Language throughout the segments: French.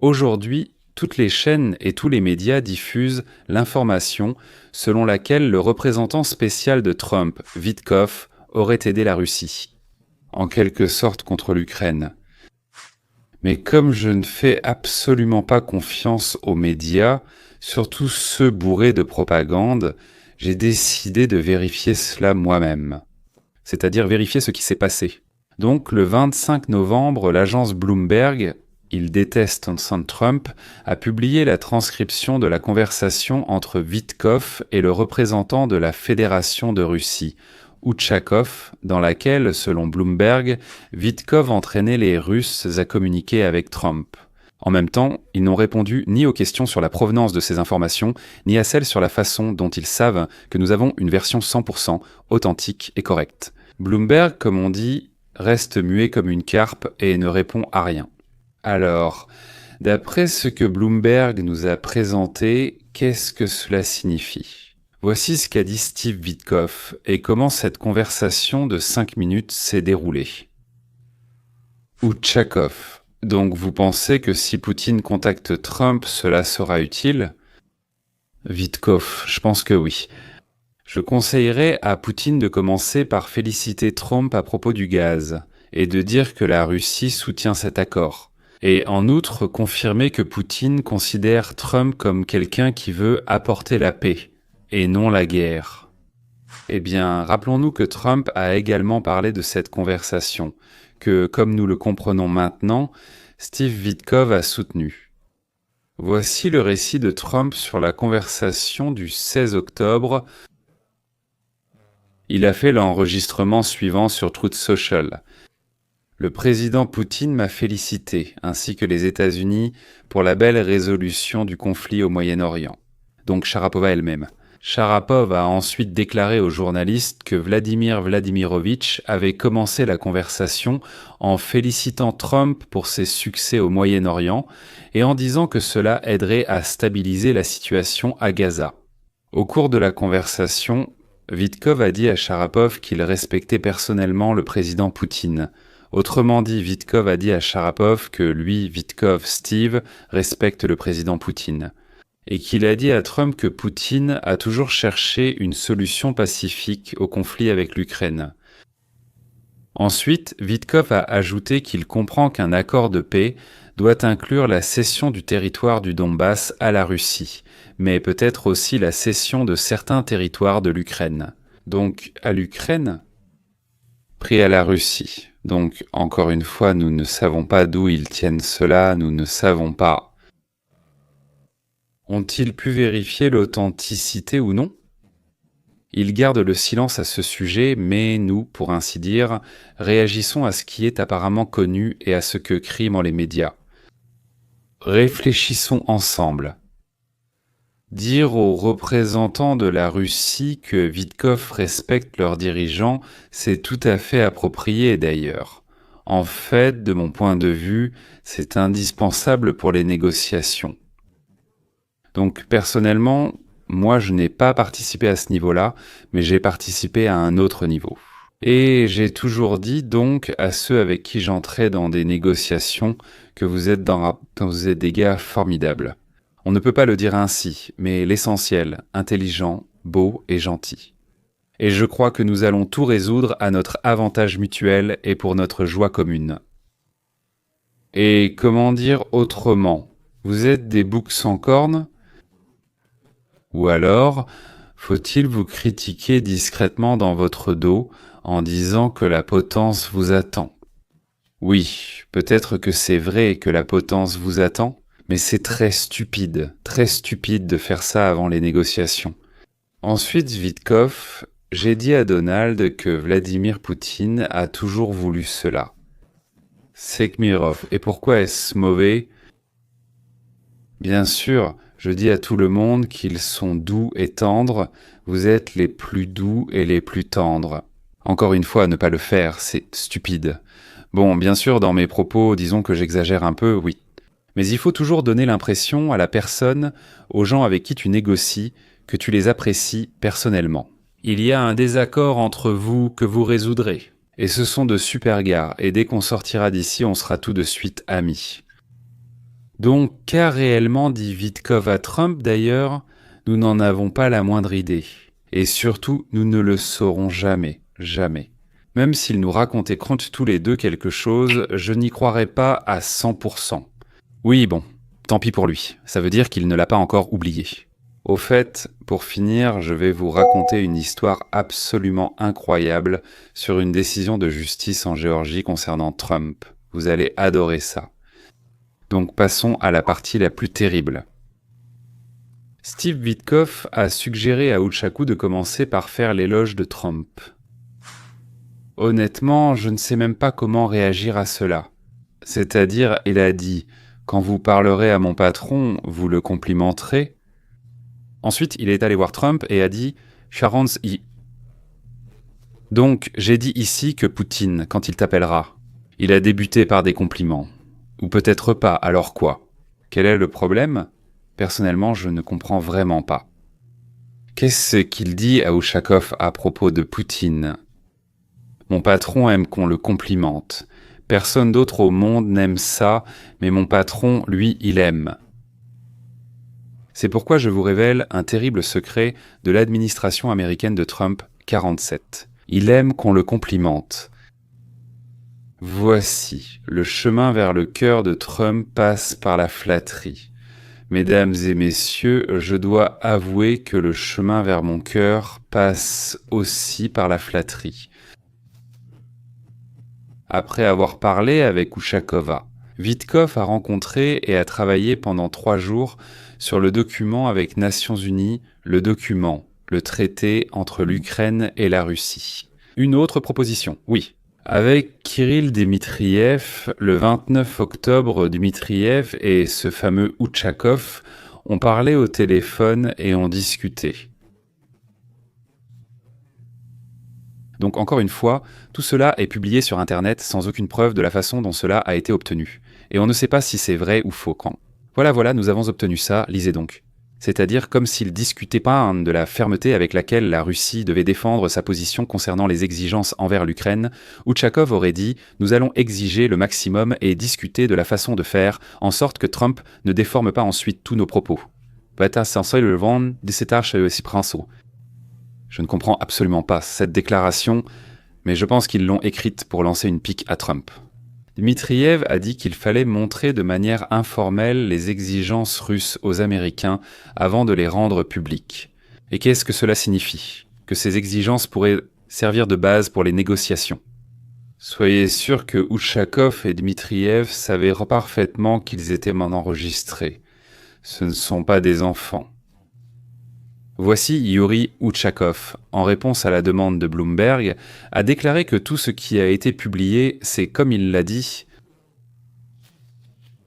Aujourd'hui, toutes les chaînes et tous les médias diffusent l'information selon laquelle le représentant spécial de Trump, Witkoff, aurait aidé la Russie, en quelque sorte contre l'Ukraine. Mais comme je ne fais absolument pas confiance aux médias, surtout ceux bourrés de propagande, j'ai décidé de vérifier cela moi-même. C'est-à-dire vérifier ce qui s'est passé. Donc, le 25 novembre, l'agence Bloomberg, il déteste Trump, a publié la transcription de la conversation entre Witkoff et le représentant de la Fédération de Russie, Outchakov, dans laquelle, selon Bloomberg, Witkoff entraînait les Russes à communiquer avec Trump. En même temps, ils n'ont répondu ni aux questions sur la provenance de ces informations, ni à celles sur la façon dont ils savent que nous avons une version 100% authentique et correcte. Bloomberg, comme on dit, reste muet comme une carpe et ne répond à rien. Alors, d'après ce que Bloomberg nous a présenté, qu'est-ce que cela signifie ? Voici ce qu'a dit Steve Witkoff et comment cette conversation de 5 minutes s'est déroulée. Outchakov. Donc vous pensez que si Poutine contacte Trump, cela sera utile ? Witkoff, je pense que oui. Je conseillerais à Poutine de commencer par féliciter Trump à propos du gaz et de dire que la Russie soutient cet accord. Et en outre, confirmer que Poutine considère Trump comme quelqu'un qui veut apporter la paix et non la guerre. Eh bien, rappelons-nous que Trump a également parlé de cette conversation, que, comme nous le comprenons maintenant, Steve Witkoff a soutenu. Voici le récit de Trump sur la conversation du 16 octobre. Il a fait l'enregistrement suivant sur Truth Social. Le président Poutine m'a félicité, ainsi que les États-Unis, pour la belle résolution du conflit au Moyen-Orient. Donc Sharapova elle-même. Sharapova a ensuite déclaré aux journalistes que Vladimir Vladimirovitch avait commencé la conversation en félicitant Trump pour ses succès au Moyen-Orient et en disant que cela aiderait à stabiliser la situation à Gaza. Au cours de la conversation, Witkoff a dit à Sharapov qu'il respectait personnellement le président Poutine. Autrement dit, Witkoff a dit à Sharapov que lui, Witkoff, Steve, respecte le président Poutine. Et qu'il a dit à Trump que Poutine a toujours cherché une solution pacifique au conflit avec l'Ukraine. Ensuite, Witkoff a ajouté qu'il comprend qu'un accord de paix doit inclure la cession du territoire du Donbass à la Russie, mais peut-être aussi la cession de certains territoires de l'Ukraine. Donc, à l'Ukraine, pris à la Russie. Donc, encore une fois, nous ne savons pas d'où ils tiennent cela, nous ne savons pas. Ont-ils pu vérifier l'authenticité ou non ? Ils gardent le silence à ce sujet, mais nous, pour ainsi dire, réagissons à ce qui est apparemment connu et à ce que crient les médias. Réfléchissons ensemble. Dire aux représentants de la Russie que Witkoff respecte leurs dirigeants, c'est tout à fait approprié d'ailleurs. En fait, de mon point de vue, c'est indispensable pour les négociations. Donc personnellement, moi je n'ai pas participé à ce niveau-là, mais j'ai participé à un autre niveau. Et j'ai toujours dit donc à ceux avec qui j'entrais dans des négociations que vous êtes des gars formidables. On ne peut pas le dire ainsi, mais l'essentiel, intelligent, beau et gentil. Et je crois que nous allons tout résoudre à notre avantage mutuel et pour notre joie commune. Et comment dire autrement ? Vous êtes des boucs sans cornes ? Ou alors, faut-il vous critiquer discrètement dans votre dos en disant que la potence vous attend ? Oui, peut-être que c'est vrai que la potence vous attend, mais c'est très stupide de faire ça avant les négociations. Ensuite, Witkoff, j'ai dit à Donald que Vladimir Poutine a toujours voulu cela. Sekmirov, et pourquoi est-ce mauvais ? Bien sûr, je dis à tout le monde qu'ils sont doux et tendres, vous êtes les plus doux et les plus tendres. Encore une fois, ne pas le faire, c'est stupide. Bon, bien sûr, dans mes propos, disons que j'exagère un peu, oui. Mais il faut toujours donner l'impression à la personne, aux gens avec qui tu négocies, que tu les apprécies personnellement. Il y a un désaccord entre vous que vous résoudrez. Et ce sont de super gars, et dès qu'on sortira d'ici, on sera tout de suite amis. Donc, qu'a réellement dit Witkoff à Trump d'ailleurs? Nous n'en avons pas la moindre idée. Et surtout, nous ne le saurons jamais, jamais. Même s'il nous racontait tous les deux quelque chose, je n'y croirais pas à 100%. Oui, bon, tant pis pour lui. Ça veut dire qu'il ne l'a pas encore oublié. Au fait, pour finir, je vais vous raconter une histoire absolument incroyable sur une décision de justice en Géorgie concernant Trump. Vous allez adorer ça. Donc passons à la partie la plus terrible. Steve Witkoff a suggéré à Uchaku de commencer par faire l'éloge de Trump. Honnêtement, je ne sais même pas comment réagir à cela. C'est-à-dire, il a dit « Quand vous parlerez à mon patron, vous le complimenterez ». Ensuite, il est allé voir Trump et a dit « Sharon's i ». Donc, j'ai dit ici que Poutine, quand il t'appellera, il a débuté par des compliments. Ou peut-être pas, alors quoi? Quel est le problème? Personnellement, je ne comprends vraiment pas. Qu'est-ce qu'il dit à Ushakov à propos de Poutine? Mon patron aime qu'on le complimente. Personne d'autre au monde n'aime ça, mais mon patron, lui, il aime. C'est pourquoi je vous révèle un terrible secret de l'administration américaine de Trump 47. Il aime qu'on le complimente. Voici, le chemin vers le cœur de Trump passe par la flatterie. Mesdames et messieurs, je dois avouer que le chemin vers mon cœur passe aussi par la flatterie. Après avoir parlé avec Ushakova, Witkoff a rencontré et a travaillé pendant 3 jours sur le document avec Nations Unies, le document, le traité entre l'Ukraine et la Russie. Une autre proposition, oui. Avec Kirill Dmitriev, le 29 octobre, Dmitriev et ce fameux Ushakov ont parlé au téléphone et ont discuté. Donc encore une fois, tout cela est publié sur Internet sans aucune preuve de la façon dont cela a été obtenu. Et on ne sait pas si c'est vrai ou faux quand. Voilà, nous avons obtenu ça, lisez donc. C'est-à-dire comme s'ils discutaient pas de la fermeté avec laquelle la Russie devait défendre sa position concernant les exigences envers l'Ukraine, Ushakov aurait dit « Nous allons exiger le maximum et discuter de la façon de faire en sorte que Trump ne déforme pas ensuite tous nos propos. » Je ne comprends absolument pas cette déclaration, mais je pense qu'ils l'ont écrite pour lancer une pique à Trump. Dmitriev a dit qu'il fallait montrer de manière informelle les exigences russes aux Américains avant de les rendre publiques. Et qu'est-ce que cela signifie? Que ces exigences pourraient servir de base pour les négociations. Soyez sûr que Ushakov et Dmitriev savaient parfaitement qu'ils étaient enregistrés. Ce ne sont pas des enfants. Voici Yuri Ushakov, en réponse à la demande de Bloomberg, a déclaré que tout ce qui a été publié, c'est comme il l'a dit,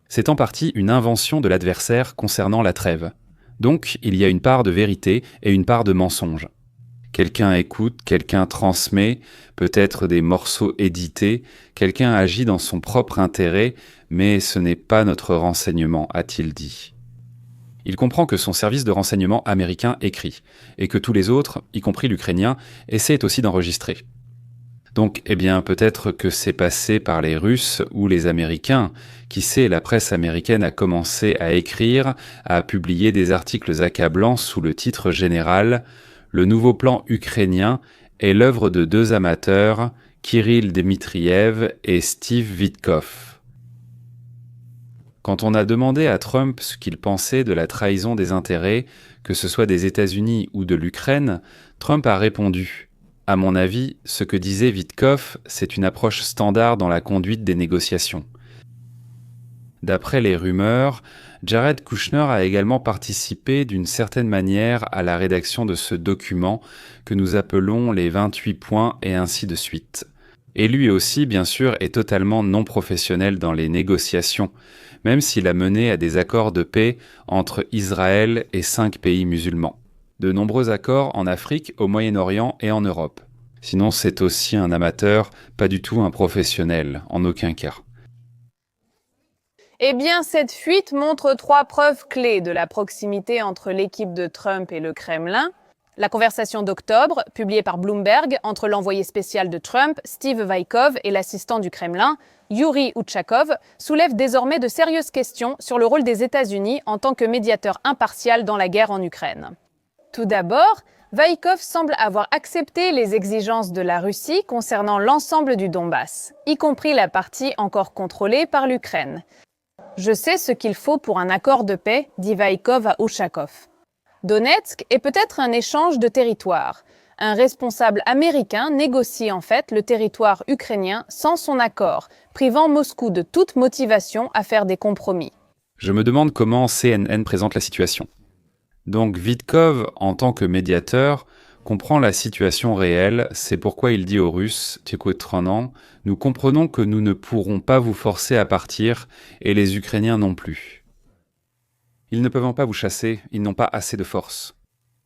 c'est en partie une invention de l'adversaire concernant la trêve. Donc, il y a une part de vérité et une part de mensonge. Quelqu'un écoute, quelqu'un transmet, peut-être des morceaux édités, quelqu'un agit dans son propre intérêt, mais ce n'est pas notre renseignement, a-t-il dit. Il comprend que son service de renseignement américain écrit, et que tous les autres, y compris l'Ukrainien, essaient aussi d'enregistrer. Donc, peut-être que c'est passé par les Russes ou les Américains. Qui sait, la presse américaine a commencé à écrire, à publier des articles accablants sous le titre général « Le nouveau plan ukrainien est l'œuvre de 2 amateurs, Kirill Dmitriev et Steve Witkoff ». Quand on a demandé à Trump ce qu'il pensait de la trahison des intérêts, que ce soit des États-Unis ou de l'Ukraine, Trump a répondu « À mon avis, ce que disait Witkoff, c'est une approche standard dans la conduite des négociations. » D'après les rumeurs, Jared Kushner a également participé d'une certaine manière à la rédaction de ce document que nous appelons les 28 points et ainsi de suite. Et lui aussi, bien sûr, est totalement non professionnel dans les négociations, même s'il a mené à des accords de paix entre Israël et 5 pays musulmans. De nombreux accords en Afrique, au Moyen-Orient et en Europe. Sinon, c'est aussi un amateur, pas du tout un professionnel, en aucun cas. Eh bien, cette fuite montre 3 preuves clés de la proximité entre l'équipe de Trump et le Kremlin. La conversation d'octobre, publiée par Bloomberg entre l'envoyé spécial de Trump, Steve Wajkov, et l'assistant du Kremlin, Yuri Utchakov, soulève désormais de sérieuses questions sur le rôle des États-Unis en tant que médiateur impartial dans la guerre en Ukraine. Tout d'abord, Wajkov semble avoir accepté les exigences de la Russie concernant l'ensemble du Donbass, y compris la partie encore contrôlée par l'Ukraine. « Je sais ce qu'il faut pour un accord de paix », dit Wajkov à Ushakov. Donetsk est peut-être un échange de territoire. Un responsable américain négocie en fait le territoire ukrainien sans son accord, privant Moscou de toute motivation à faire des compromis. Je me demande comment CNN présente la situation. Donc Wajkov, en tant que médiateur, comprend la situation réelle, c'est pourquoi il dit aux Russes, t'écouteront, nous comprenons que nous ne pourrons pas vous forcer à partir, et les Ukrainiens non plus. Ils ne peuvent pas vous chasser, ils n'ont pas assez de force.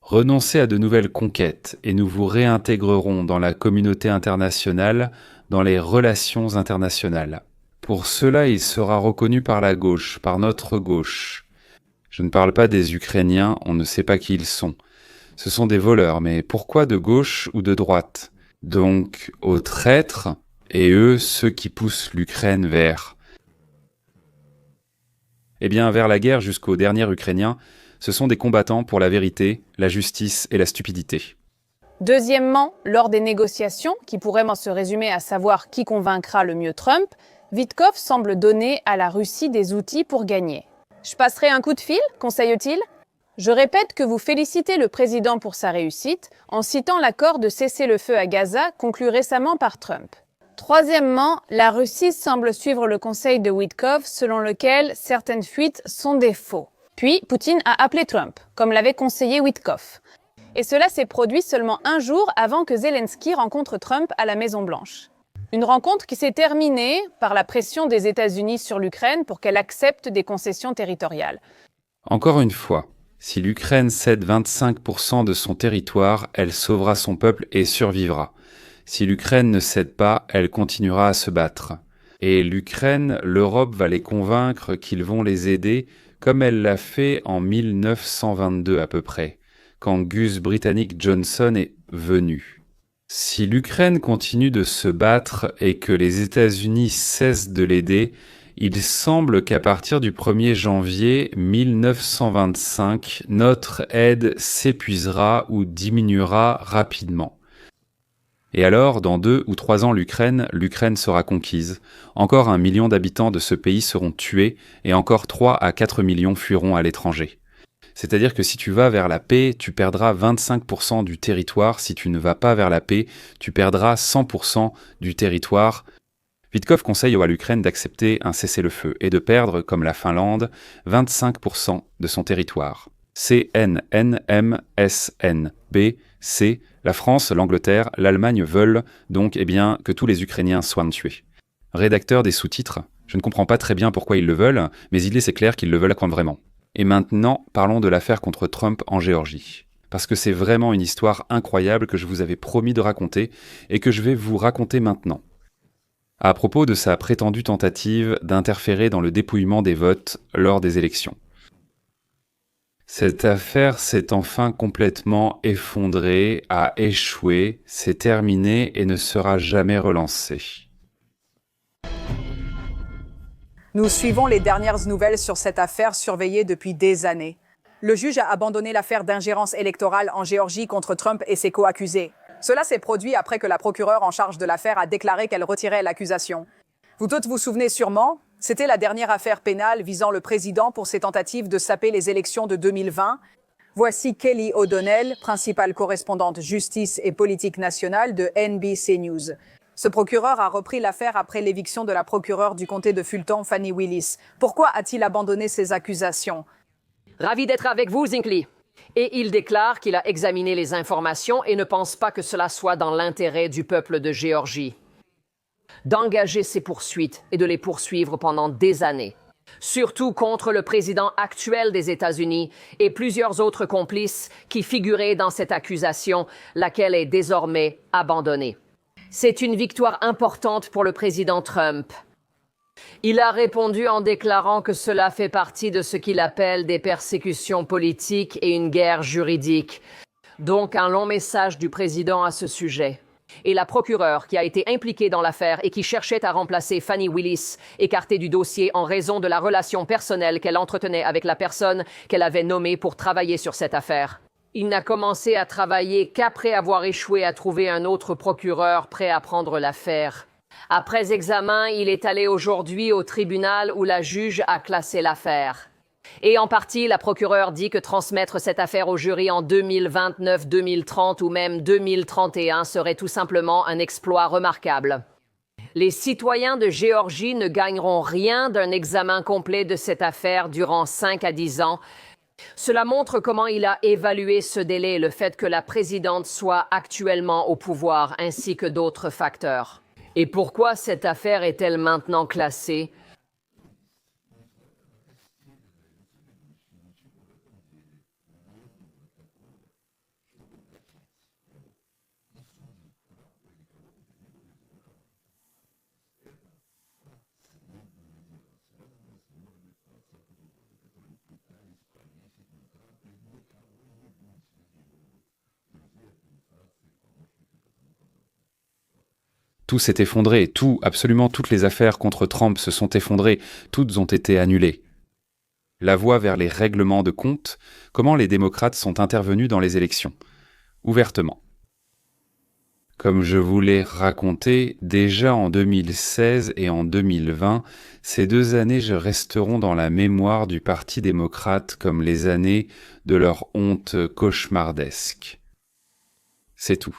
Renoncez à de nouvelles conquêtes, et nous vous réintégrerons dans la communauté internationale, dans les relations internationales. Pour cela, il sera reconnu par la gauche, par notre gauche. Je ne parle pas des Ukrainiens, on ne sait pas qui ils sont. Ce sont des voleurs, mais pourquoi de gauche ou de droite? Donc, aux traîtres, et eux, ceux qui poussent l'Ukraine vers... Eh bien, vers la guerre jusqu'au dernier Ukrainien, ce sont des combattants pour la vérité, la justice et la stupidité. Deuxièmement, lors des négociations, qui pourraient se résumer à savoir qui convaincra le mieux Trump, Wajkov semble donner à la Russie des outils pour gagner. « Je passerai un coup de fil ?» conseille-t-il. Je répète que vous félicitez le président pour sa réussite en citant l'accord de cessez-le-feu à Gaza conclu récemment par Trump. Troisièmement, la Russie semble suivre le conseil de Wajkov selon lequel certaines fuites sont des faux. Puis, Poutine a appelé Trump, comme l'avait conseillé Wajkov. Et cela s'est produit seulement un jour avant que Zelensky rencontre Trump à la Maison-Blanche. Une rencontre qui s'est terminée par la pression des États-Unis sur l'Ukraine pour qu'elle accepte des concessions territoriales. Encore une fois, si l'Ukraine cède 25% de son territoire, elle sauvera son peuple et survivra. Si l'Ukraine ne cède pas, elle continuera à se battre. Et l'Ukraine, l'Europe va les convaincre qu'ils vont les aider, comme elle l'a fait en 1922 à peu près, quand Gus Britannique Johnson est venu. Si l'Ukraine continue de se battre et que les États-Unis cessent de l'aider, il semble qu'à partir du 1er janvier 1925, notre aide s'épuisera ou diminuera rapidement. Et alors, dans 2 ou 3 ans, l'Ukraine sera conquise. Encore 1 million d'habitants de ce pays seront tués et encore 3 à 4 millions fuiront à l'étranger. C'est-à-dire que si tu vas vers la paix, tu perdras 25% du territoire. Si tu ne vas pas vers la paix, tu perdras 100% du territoire. Wajkov conseille à l'Ukraine d'accepter un cessez-le-feu et de perdre, comme la Finlande, 25% de son territoire. CNNMSNB, la France, l'Angleterre, l'Allemagne veulent donc que tous les Ukrainiens soient tués. Rédacteur des sous-titres, je ne comprends pas très bien pourquoi ils le veulent, mais il est clair qu'ils le veulent vraiment. Et maintenant, parlons de l'affaire contre Trump en Géorgie. Parce que c'est vraiment une histoire incroyable que je vous avais promis de raconter et que je vais vous raconter maintenant. À propos de sa prétendue tentative d'interférer dans le dépouillement des votes lors des élections. Cette affaire s'est enfin complètement effondrée, a échoué, c'est terminé et ne sera jamais relancée. Nous suivons les dernières nouvelles sur cette affaire surveillée depuis des années. Le juge a abandonné l'affaire d'ingérence électorale en Géorgie contre Trump et ses co-accusés. Cela s'est produit après que la procureure en charge de l'affaire a déclaré qu'elle retirait l'accusation. Vous toutes vous souvenez sûrement, c'était la dernière affaire pénale visant le président pour ses tentatives de saper les élections de 2020. Voici Kelly O'Donnell, principale correspondante justice et politique nationale de NBC News. Ce procureur a repris l'affaire après l'éviction de la procureure du comté de Fulton, Fannie Willis. Pourquoi a-t-il abandonné ses accusations? Ravi d'être avec vous, Zinkley. Et il déclare qu'il a examiné les informations et ne pense pas que cela soit dans l'intérêt du peuple de Géorgie d'engager ces poursuites et de les poursuivre pendant des années, surtout contre le président actuel des États-Unis et plusieurs autres complices qui figuraient dans cette accusation, laquelle est désormais abandonnée. C'est une victoire importante pour le président Trump. Il a répondu en déclarant que cela fait partie de ce qu'il appelle des persécutions politiques et une guerre juridique. Donc un long message du président à ce sujet. Et la procureure qui a été impliquée dans l'affaire et qui cherchait à remplacer Fannie Willis, écartée du dossier en raison de la relation personnelle qu'elle entretenait avec la personne qu'elle avait nommée pour travailler sur cette affaire. Il n'a commencé à travailler qu'après avoir échoué à trouver un autre procureur prêt à prendre l'affaire. Après examen, il est allé aujourd'hui au tribunal où la juge a classé l'affaire. Et en partie, la procureure dit que transmettre cette affaire au jury en 2029, 2030 ou même 2031 serait tout simplement un exploit remarquable. Les citoyens de Géorgie ne gagneront rien d'un examen complet de cette affaire durant 5 à 10 ans. Cela montre comment il a évalué ce délai et le fait que la présidente soit actuellement au pouvoir, ainsi que d'autres facteurs. Et pourquoi cette affaire est-elle maintenant classée ? Tout s'est effondré, absolument toutes les affaires contre Trump se sont effondrées, toutes ont été annulées. La voie vers les règlements de compte, comment les démocrates sont intervenus dans les élections. Ouvertement. Comme je vous l'ai raconté, déjà en 2016 et en 2020, ces 2 années resteront dans la mémoire du Parti démocrate comme les années de leur honte cauchemardesque. C'est tout.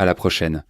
À la prochaine.